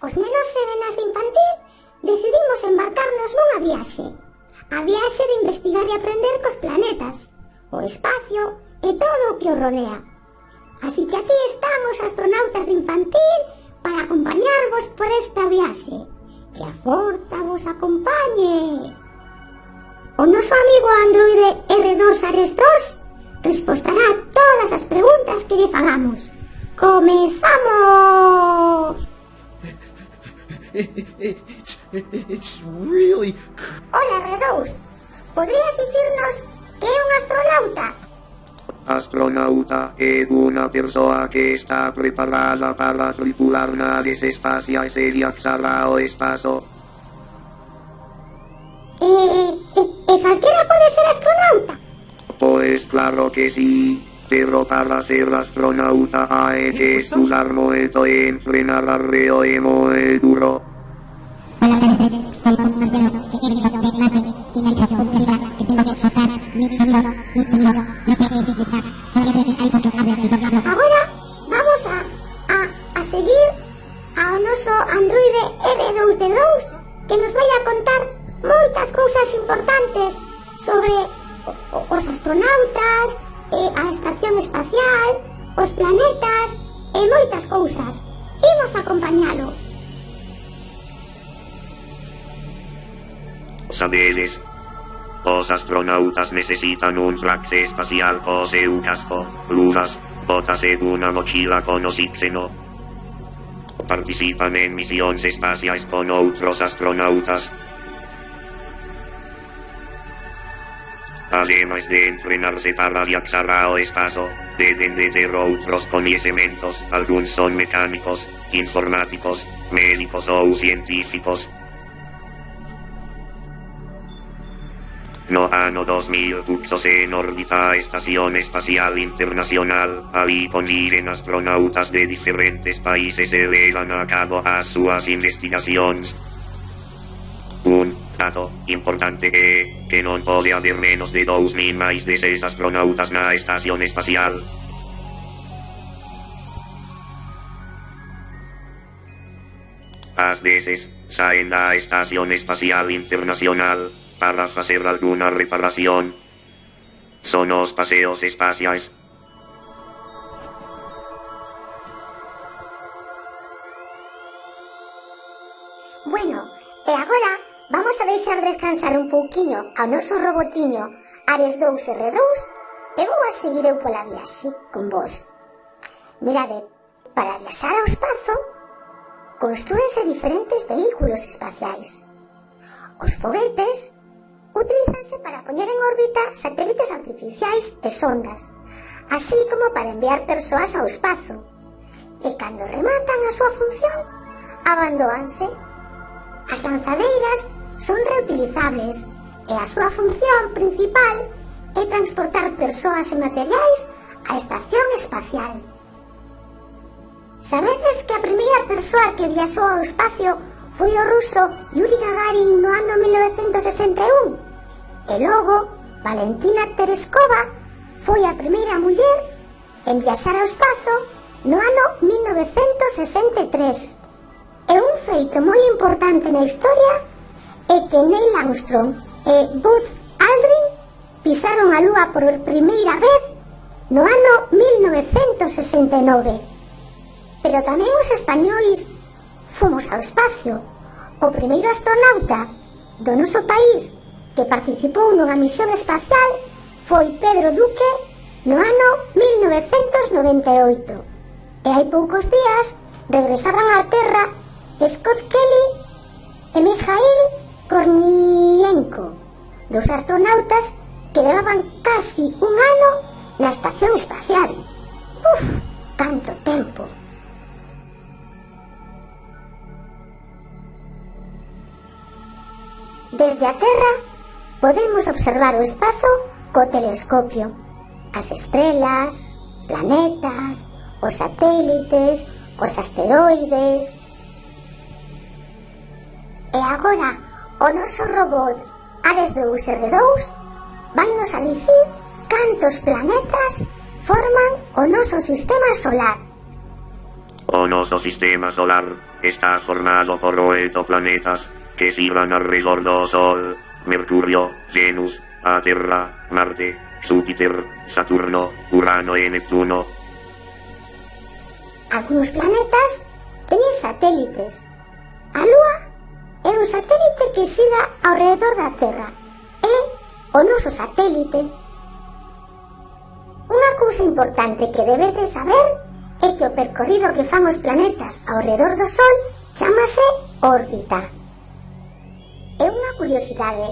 os nenos e nenas de infantil decidimos embarcarnos nunha viaxe. A viaxe de investigar e aprender cos planetas, o espacio e todo o que o rodea. Así que aquí están os astronautas de infantil para acompañarvos por esta viaxe. Que a forza vos acompañe. O noso amigo androide R2-Ares2 respostará a todas as preguntas que lle fagamos. ¡Comezamos! It's really... Hola, R2. Podrías dicirnos que é un astronauta? Astronauta é unha persoa que está preparada para tripular naves espaciais e viaxar ao espazo. Calquera pode ser astronauta? Pois claro que sí, pero para ser astronauta hai que estudar moito e entrenar arreo e moi duro. Agora vamos a seguir ao noso androide R2D2 que nos vai a contar moitas cousas importantes sobre os astronautas, a estación espacial, os planetas e moitas cousas. Imos acompañalo. Sabedes, os astronautas necesitan un traxe espacial co seu casco, luvas, botas e unha mochila con oxígeno. Participan en misións espaciais con outros astronautas. Ademais de entrenarse para viaxar ao espazo, deben de ter outros coñecementos, algúns son mecánicos, informáticos, médicos ou científicos. No ano 2000 puxose en órbita a Estación Espacial Internacional, ali poniren astronautas de diferentes países e levan a cabo as súas investigacións. Un dato importante é que non pode haber menos de 2000 máis de 6 astronautas na Estación Espacial. Ás veces, saen da Estación Espacial Internacional para facer alguna reparación. Son os paseos espaciais. Bueno, e agora vamos a deixar descansar un pouquiño ao noso robotiño Ares2R2 e vou a seguir eu pola viaxe con vos. Mirade, para viaxar ao espazo construense diferentes vehículos espaciais. Os foguetes utilízanse para poñer en órbita satélites artificiais e sondas, así como para enviar persoas ao espazo. E cando rematan a súa función, abandóanse. As lanzadeiras son reutilizables e a súa función principal é transportar persoas e materiais á estación espacial. Sabedes que a primeira persoa que viaxou ao espacio foi o ruso Yuri Gagarin no ano 1961? E logo, Valentina Tereskova foi a primeira muller en viaxar ao espazo no ano 1963. E un feito moi importante na historia é que Neil Armstrong e Buzz Aldrin pisaron a Lúa por primeira vez no ano 1969. Pero tamén os españois fomos ao espacio. O primeiro astronauta do noso país que participou nunha misión espacial foi Pedro Duque no ano 1998. E hai poucos días regresaban á Terra Scott Kelly e Mikhail Kornienko, dos astronautas que levaban casi un ano na estación espacial. Uf, tanto tempo! Desde a Terra podemos observar o espazo co telescopio, as estrelas, planetas, os satélites, os asteroides. E agora o noso robot Ares2R2 vainos a dicir cantos planetas forman o noso sistema solar. O noso sistema solar está formado por 8 planetas que giran alrededor do Sol: Mercurio, Venus, a Terra, Marte, Júpiter, Saturno, Urano e Neptuno. Algunos planetas teñen satélites. A Lúa é un satélite que siga ao redor da Terra. É o noso satélite. Unha cousa importante que debedes saber é que o percorrido que fan os planetas ao redor do Sol chámase órbita. É unha curiosidade.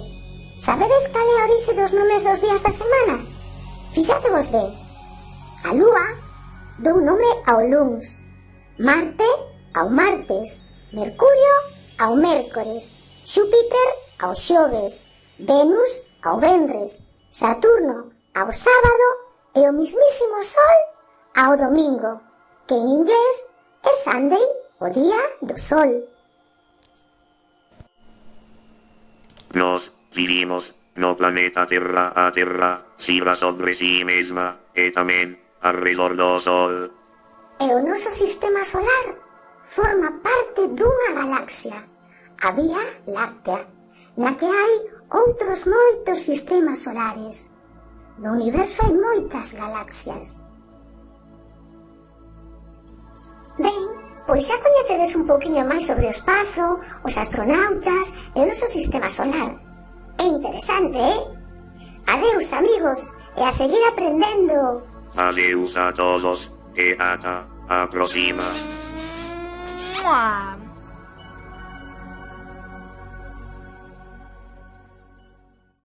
Sabedes cal é a orixe dos nomes dos días da semana? Fixadevos ben. A Lúa dou nome ao luns, Marte ao martes, Mercurio ao mércores, Xúpiter ao xoves, Venus ao venres, Saturno ao sábado e o mismísimo Sol ao domingo, que en inglés é Sunday, o día do Sol. Nos vivimos no planeta Terra. A Terra gira sobre si mesma e tamén alrededor do Sol. E o noso sistema solar forma parte dunha galaxia, a Vía Láctea, na que hai outros moitos sistemas solares. No universo hai moitas galaxias. Ben, pois xa coñecedes un pouquiño máis sobre o espazo, os astronautas e o noso sistema solar. É interesante, Adeus, amigos, e a seguir aprendendo. Adeus a todos e ata a próxima. Mua.